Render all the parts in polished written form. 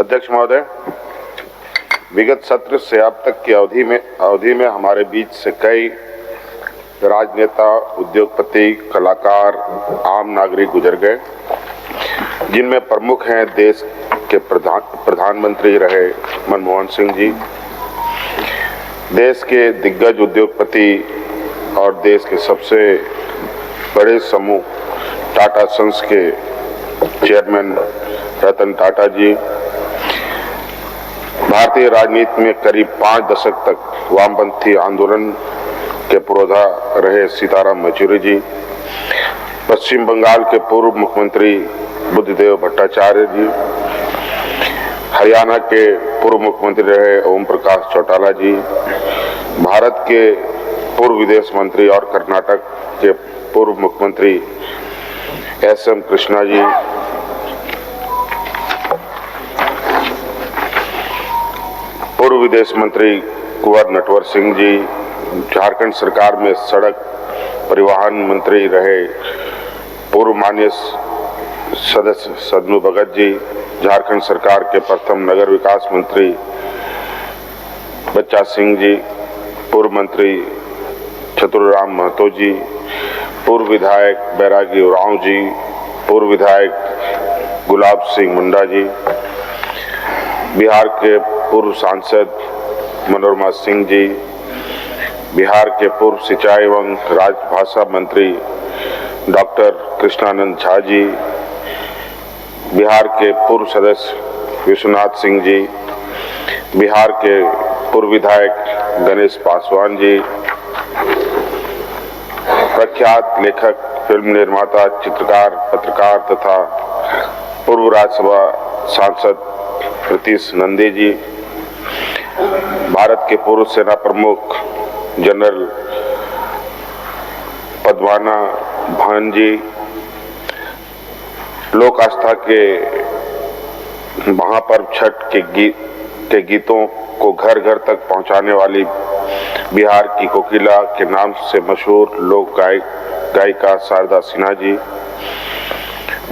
अध्यक्ष महोदय, विगत सत्र से अब तक की अवधि में हमारे बीच से कई राजनेता, उद्योगपति, कलाकार, आम नागरिक गुजर गए, जिनमें प्रमुख हैं देश के प्रधानमंत्री रहे मनमोहन सिंह जी, देश के दिग्गज उद्योगपति और देश के सबसे बड़े समूह टाटा सन्स के चेयरमैन रतन टाटा जी, भारतीय राजनीति में करीब 5 दशक तक वामपंथी आंदोलन के पुरोधा रहे सीताराम येचुरी जी, पश्चिम बंगाल के पूर्व मुख्यमंत्री बुद्धदेव भट्टाचार्य जी, हरियाणा के पूर्व मुख्यमंत्री रहे ओम प्रकाश चौटाला जी, भारत के पूर्व विदेश मंत्री और कर्नाटक के पूर्व मुख्यमंत्री एस.एम. कृष्णा जी, पूर्व विदेश मंत्री कुंवर नटवर सिंह जी, झारखंड सरकार में सड़क परिवहन मंत्री रहे पूर्व माननीय सदस्य सदनू भगत जी, झारखंड सरकार के प्रथम नगर विकास मंत्री बच्चा सिंह जी, पूर्व मंत्री चतुराम महतो जी, पूर्व विधायक बैरागी उरांव जी, पूर्व विधायक गुलाब सिंह मुंडा जी, बिहार के पूर्व सांसद मनोरमा सिंह जी, बिहार के पूर्व सिंचाई एवं राजभाषा मंत्री डॉक्टर कृष्णानंद झा जी, बिहार के पूर्व सदस्य विश्वनाथ सिंह जी, बिहार के पूर्व विधायक गणेश पासवान जी, प्रख्यात लेखक, फिल्म निर्माता, चित्रकार, पत्रकार तथा पूर्व राज्यसभा सांसद प्रीतीश नंदी जी, भारत के पूर्व सेना प्रमुख जनरल पद्माना भान जी, लोक आस्था के महापर्व छठ के गीतों को घर घर तक पहुंचाने वाली बिहार की कोकिला के नाम से मशहूर लोक गायिका शारदा सिन्हा जी,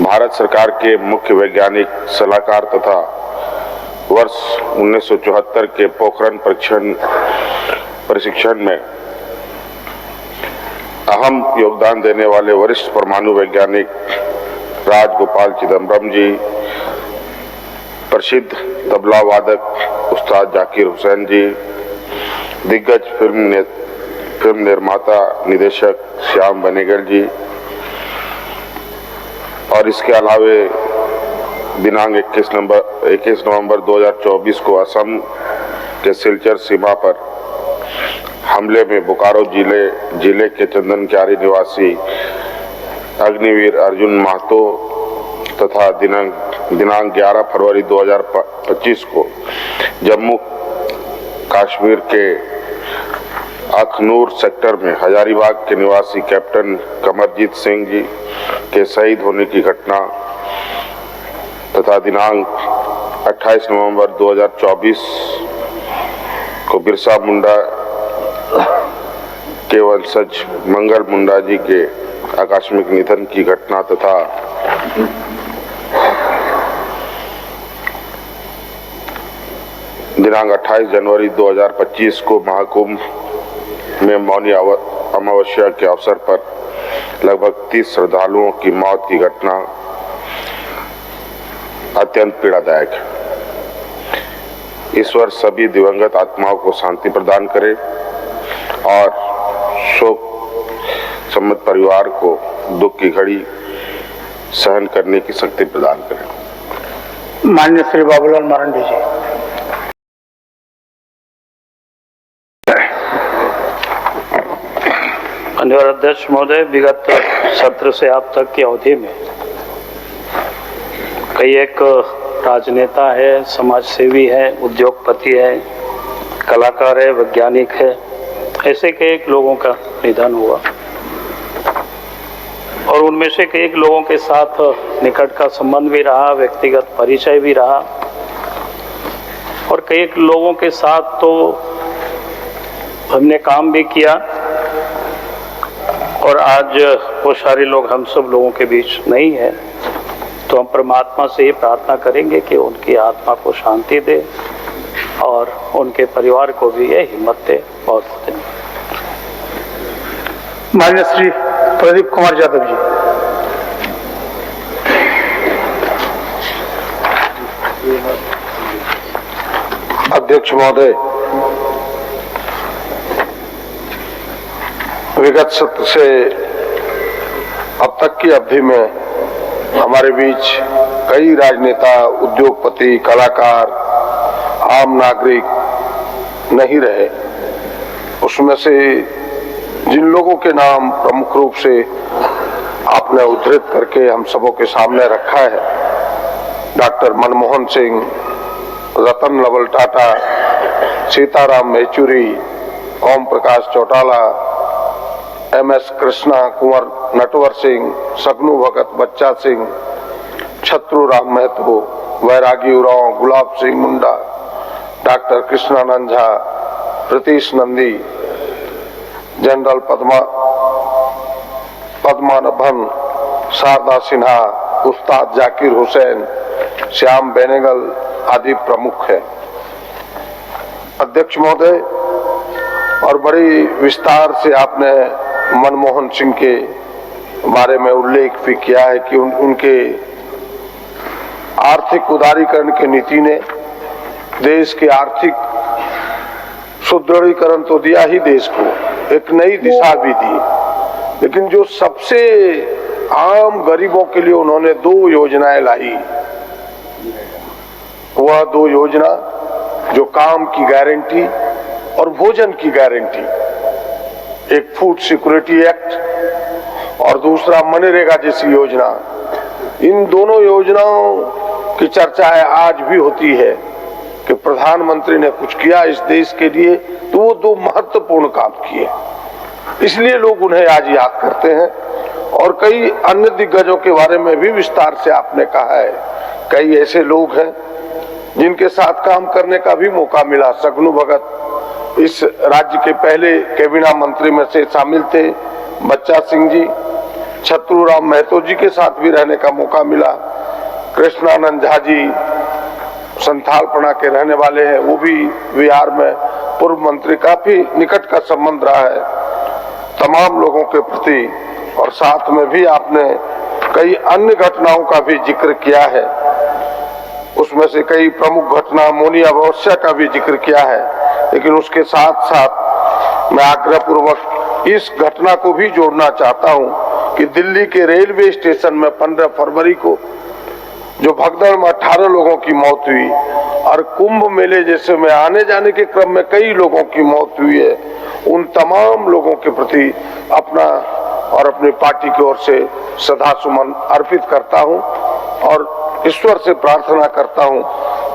भारत सरकार के मुख्य वैज्ञानिक सलाहकार तथा वर्ष 1974 के पोखरण प्रशिक्षण में अहम योगदान देने वाले वरिष्ठ परमाणु वैज्ञानिक राजगोपाल चिदम्बरम जी, प्रसिद्ध तबला वादक उस्ताद जाकिर हुसैन जी, दिग्गज फिल्म निर्माता निदेशक श्याम बेनेगल जी, और इसके अलावे दिनांक 21 नवंबर 2024 को असम के सिलचर सीमा पर हमले में बोकारो जिले के चंदनक्यारी निवासी अग्निवीर अर्जुन महतो तथा दिनांक 11 फरवरी 2025 को जम्मू कश्मीर के अखनूर सेक्टर में हजारीबाग के निवासी कैप्टन कमरजीत सिंह जी के शहीद होने की घटना तथा दिनांक 28 नवंबर 2024 को बिरसा मुंडा के वंशज मंगल मुंडा जी के आकस्मिक निधन की घटना तथा दिनांक 28 जनवरी 2025 को महाकुंभ में मौनी अमावस्या के अवसर पर लगभग 30 श्रद्धालुओं की मौत की घटना अत्यंत पीड़ादायक है। ईश्वर सभी दिवंगत आत्माओं को शांति प्रदान करे और शोक सम्मत परिवार को दुख की घड़ी सहन करने की शक्ति प्रदान करे। माननीय श्री बाबूलाल मरांडी जी। माननीय अध्यक्ष महोदय, विगत सत्र से अब तक की अवधि में कई एक राजनेता है, समाज सेवी है, उद्योगपति है, कलाकार है, वैज्ञानिक है, ऐसे कई एक लोगों का निधन हुआ और उनमें से कई एक लोगों के साथ निकट का संबंध भी रहा, व्यक्तिगत परिचय भी रहा और कई एक लोगों के साथ तो हमने काम भी किया और आज वो सारे लोग हम सब लोगों के बीच नहीं है। तो हम परमात्मा से ये प्रार्थना करेंगे कि उनकी आत्मा को शांति दे और उनके परिवार को भी ये हिम्मत दे। बहुत धन्यवाद। माननीय श्री प्रदीप कुमार यादव जी। अध्यक्ष महोदय, विगत सत्र से अब तक की अवधि में हमारे बीच कई राजनेता, उद्योगपति, कलाकार, आम नागरिक नहीं रहे। उसमें से जिन लोगों के नाम प्रमुख रूप से आपने उद्धृत करके हम सबों के सामने रखा है, डॉक्टर मनमोहन सिंह, रतन लाल टाटा, सीताराम येचुरी, ओम प्रकाश चौटाला, MS कृष्णा, कुंवर नटवर सिंह, सगनू भगत, बच्चा सिंह, छत्रुराम महतो, वैरागी उरांव, गुलाब सिंह मुंडा, डॉक्टर कृष्णानंद झा, प्रतीश नंदी, जनरल पद्मानभन, शारदा सिन्हा, उस्ताद जाकिर हुसैन, श्याम बेनेगल आदि प्रमुख है। अध्यक्ष महोदय, और बड़ी विस्तार से आपने मनमोहन सिंह के बारे में उल्लेख भी किया है कि उनके आर्थिक उदारीकरण की नीति ने देश के आर्थिक सुदृढ़ीकरण तो दिया ही, देश को एक नई दिशा भी दी, लेकिन जो सबसे आम गरीबों के लिए उन्होंने 2 योजनाएं लाई, वह 2 योजना जो काम की गारंटी और भोजन की गारंटी, एक फूड सिक्योरिटी एक्ट और दूसरा मनरेगा जैसी योजना। इन दोनों योजनाओं की चर्चाएं आज भी होती है कि प्रधानमंत्री ने कुछ किया इस देश के लिए, तो वो 2 महत्वपूर्ण काम किए, इसलिए लोग उन्हें आज याद करते हैं। और कई अन्य दिग्गजों के बारे में भी विस्तार से आपने कहा है। कई ऐसे लोग हैं जिनके साथ काम करने का भी मौका मिला। सगनू भगत इस राज्य के पहले कैबिनेट मंत्री में से शामिल थे, बच्चा सिंह जी, छत्रुराम महतो जी के साथ भी रहने का मौका मिला। कृष्णानंद झा जी संथालपना के रहने वाले हैं, वो भी बिहार में पूर्व मंत्री, काफी निकट का संबंध रहा है तमाम लोगों के प्रति। और साथ में भी आपने कई अन्य घटनाओं का भी जिक्र किया है, उसमें से कई प्रमुख घटना मौनी अमावस्या का भी जिक्र किया है, लेकिन उसके साथ साथ मैं आग्रह पूर्वक इस घटना को भी जोड़ना चाहता हूं कि दिल्ली के रेलवे स्टेशन में 15 फरवरी को जो भगदड़ में 18 लोगों की मौत हुई और कुंभ मेले जैसे में आने जाने के क्रम में कई लोगों की मौत हुई है, उन तमाम लोगों के प्रति अपना और अपनी पार्टी की ओर से श्रद्धा सुमन अर्पित करता हूं और ईश्वर से प्रार्थना करता हूं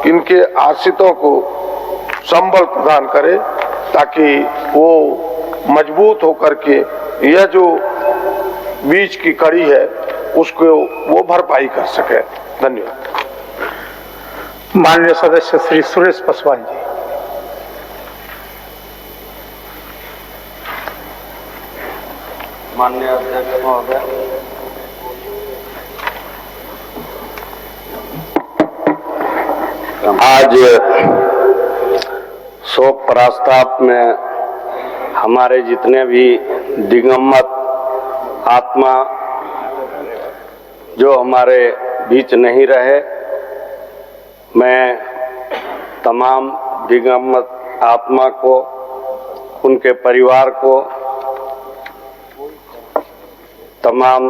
कि इनके आश्रितों को संबल प्रदान करे, ताकि वो मजबूत होकर के यह जो बीच की कड़ी है उसको वो भरपाई कर सके। धन्यवाद। माननीय सदस्य श्री सुरेश पासवान जी। माननीय अध्यक्ष महोदय, आज शोक प्रस्ताव में हमारे जितने भी दिगंबत आत्मा जो हमारे बीच नहीं रहे, मैं तमाम दिगंबत आत्मा को, उनके परिवार को, तमाम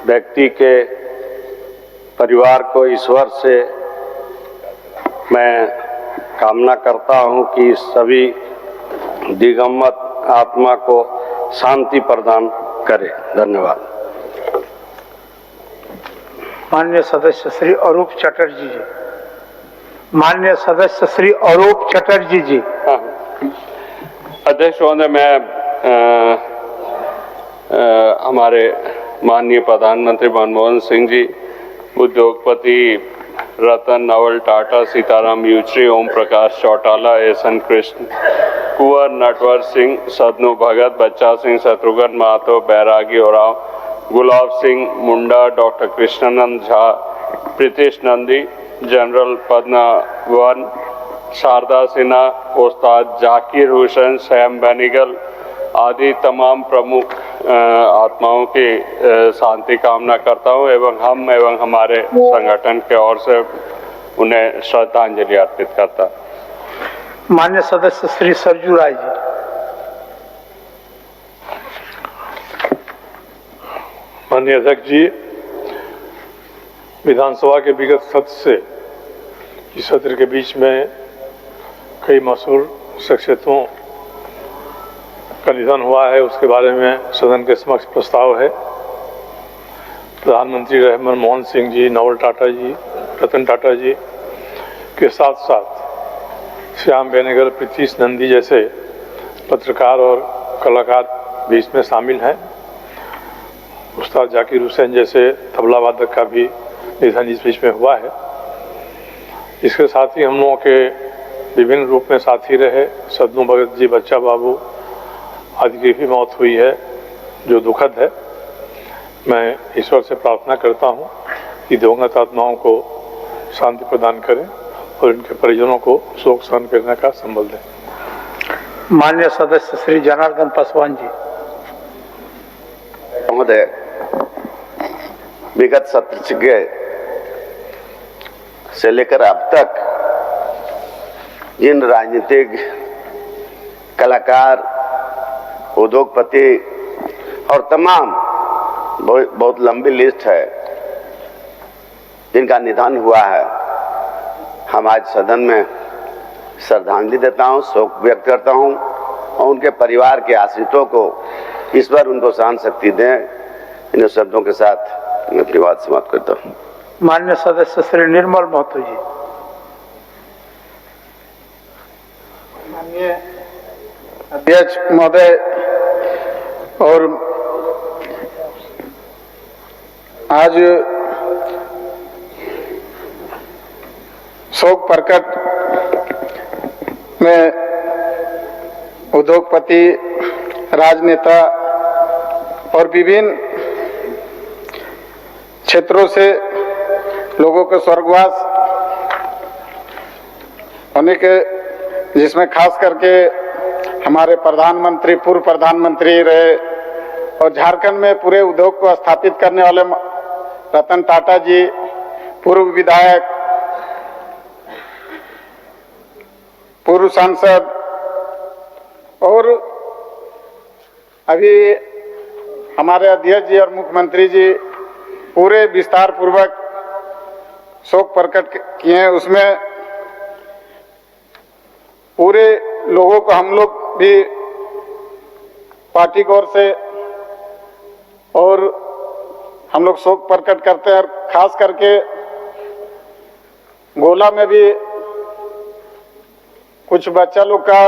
व्यक्ति के परिवार को ईश्वर से मैं कामना करता हूं कि सभी दिगंबत आत्मा को शांति प्रदान करे। धन्यवाद। माननीय सदस्य श्री अरूप चटर्जी जी। माननीय सदस्य श्री अरूप चटर्जी जी। अध्यक्ष महोदय, मैं हमारे माननीय प्रधानमंत्री मनमोहन सिंह जी, उद्योगपति रतन लाल टाटा, सीताराम येचुरी, ओम प्रकाश चौटाला, एसएन कृष्ण, कुंवर नटवर सिंह, सदनू भगत, बच्चा सिंह, शत्रुघ्न महतो, बैरागी उरांव, गुलाब सिंह मुंडा, डॉक्टर कृष्णानंद झा, प्रीतिश नंदी, जनरल पद्मावन, शारदा सिन्हा, उस्ताद जाकिर हुसैन, सैम बेनीगल आदि तमाम प्रमुख आत्माओं की शांति कामना करता हूं एवं हम एवं हमारे संगठन के ओर से उन्हें श्रद्धांजलि अर्पित करता। मान्य सदस्य श्री सरजू राय जी। माननीय अध्यक्ष जी, विधानसभा के विगत सत्र से इस सत्र के बीच में कई मशहूर शख्सियतों का निधन हुआ है, उसके बारे में सदन के समक्ष प्रस्ताव है। प्रधानमंत्री रहे मनमोहन सिंह जी, नवल टाटा जी, रतन टाटा जी के साथ साथ श्याम बेनेगल, प्रीतिश नंदी जैसे पत्रकार और कलाकार भी इसमें शामिल हैं। उस्ताद जाकिर हुसैन जैसे तबला वादक का भी निधन इस बीच में हुआ है। इसके साथ ही हम लोगों के विभिन्न रूप में साथी रहे सदनू भगत जी, बच्चा बाबू आदि की भी मौत हुई है, जो दुखद है। मैं ईश्वर से प्रार्थना करता हूं कि दिवंगत आत्माओं को शांति प्रदान करें और इनके परिजनों को शोक सहन करने का संबल दें। माननीय सदस्य श्री जनार्दन पासवान जी। महोदय, विगत सत्र से लेकर अब तक जिन राजनीतिक कलाकार, उद्योगपति और तमाम बहुत लंबी लिस्ट है जिनका निधन हुआ है, हम आज सदन में श्रद्धांजलि देता हूं, शोक व्यक्त करता हूं और उनके परिवार के आश्रितों को ईश्वर उनको सहन शक्ति दें। इन शब्दों के साथ मैं अपनी बात समाप्त करता हूं। माननीय सदस्य श्री निर्मल महतो जी। माननीय अध्यक्ष महोदय और आज शोक प्रकट में उद्योगपति, राजनेता और विभिन्न क्षेत्रों से लोगों के स्वर्गवास होने के, जिसमें खास करके हमारे प्रधानमंत्री, पूर्व प्रधानमंत्री रहे और झारखंड में पूरे उद्योग को स्थापित करने वाले रतन टाटा जी, पूर्व विधायक, पूर्व सांसद और अभी हमारे अध्यक्ष जी और मुख्यमंत्री जी पूरे विस्तार पूर्वक शोक प्रकट किए हैं। उसमें पूरे लोगों को हम लोग भी पार्टी की ओर से और हम लोग शोक प्रकट करते हैं। और खास करके गोला में भी कुछ बच्चा लोग का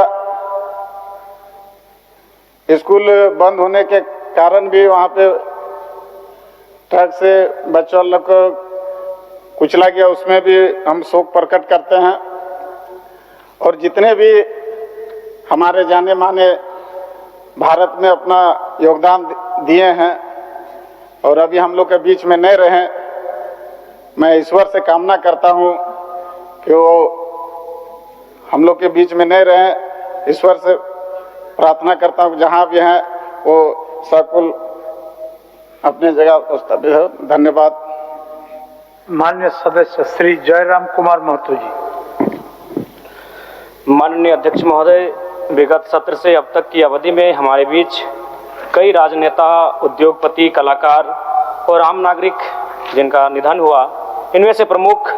स्कूल बंद होने के कारण भी वहाँ पे ट्रक से बच्चों लोग को कुचला गया, उसमें भी हम शोक प्रकट करते हैं। और जितने भी हमारे जाने माने भारत में अपना योगदान दिए हैं और अभी हम लोग के बीच में नहीं रहे, मैं ईश्वर से कामना करता हूं कि वो हम लोग के बीच में नहीं रहे। ईश्वर से प्रार्थना करता हूं जहां भी हैं वो सकुल अपने जगह स्थापित हो। धन्यवाद। माननीय सदस्य श्री जयराम कुमार महतो जी। माननीय अध्यक्ष महोदय, विगत सत्र से अब तक की अवधि में हमारे बीच कई राजनेता, उद्योगपति, कलाकार और आम नागरिक जिनका निधन हुआ, इनमें से प्रमुख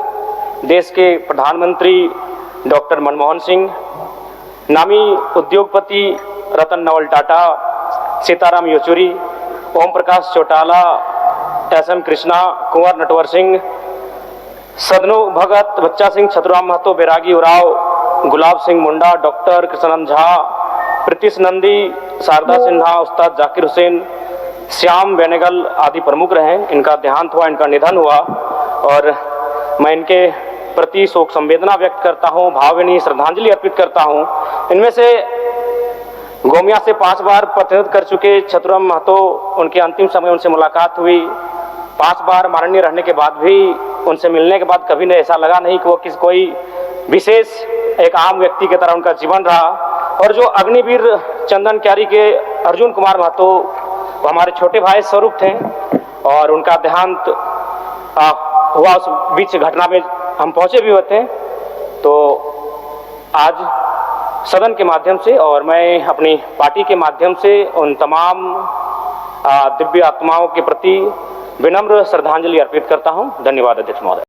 देश के प्रधानमंत्री डॉक्टर मनमोहन सिंह, नामी उद्योगपति रतन नवल टाटा, सीताराम येचुरी, ओम प्रकाश चौटाला, एस.एम. कृष्णा, कुंवर नटवर सिंह, सदनू भगत, बच्चा सिंह, छतुराम महतो, बैरागी उराव, गुलाब सिंह मुंडा, डॉक्टर कृष्णानंद झा, प्रीतिश नंदी, शारदा सिन्हा, उस्ताद जाकिर हुसैन, श्याम बेनेगल आदि प्रमुख रहे। इनका देहांत हुआ, इनका निधन हुआ और मैं इनके प्रति शोक संवेदना व्यक्त करता हूं, भावभीनी श्रद्धांजलि अर्पित करता हूं। इनमें से गोमिया से 5 बार प्रतिनिधित्व कर चुके छतुराम महतो, उनके अंतिम समय उनसे मुलाकात हुई। 5 बार माननीय रहने के बाद भी उनसे मिलने के बाद कभी नहीं ऐसा लगा नहीं कि वो कोई विशेष एक आम व्यक्ति की तरह उनका जीवन रहा। और जो अग्निवीर चंदन क्यारी के अर्जुन कुमार महतो, वो हमारे छोटे भाई स्वरूप थे और उनका देहांत हुआ। उस बीच घटना में हम पहुंचे भी होते हैं। तो आज सदन के माध्यम से और मैं अपनी पार्टी के माध्यम से उन तमाम दिव्य आत्माओं के प्रति विनम्र श्रद्धांजलि अर्पित करता हूं। धन्यवाद अध्यक्ष महोदय।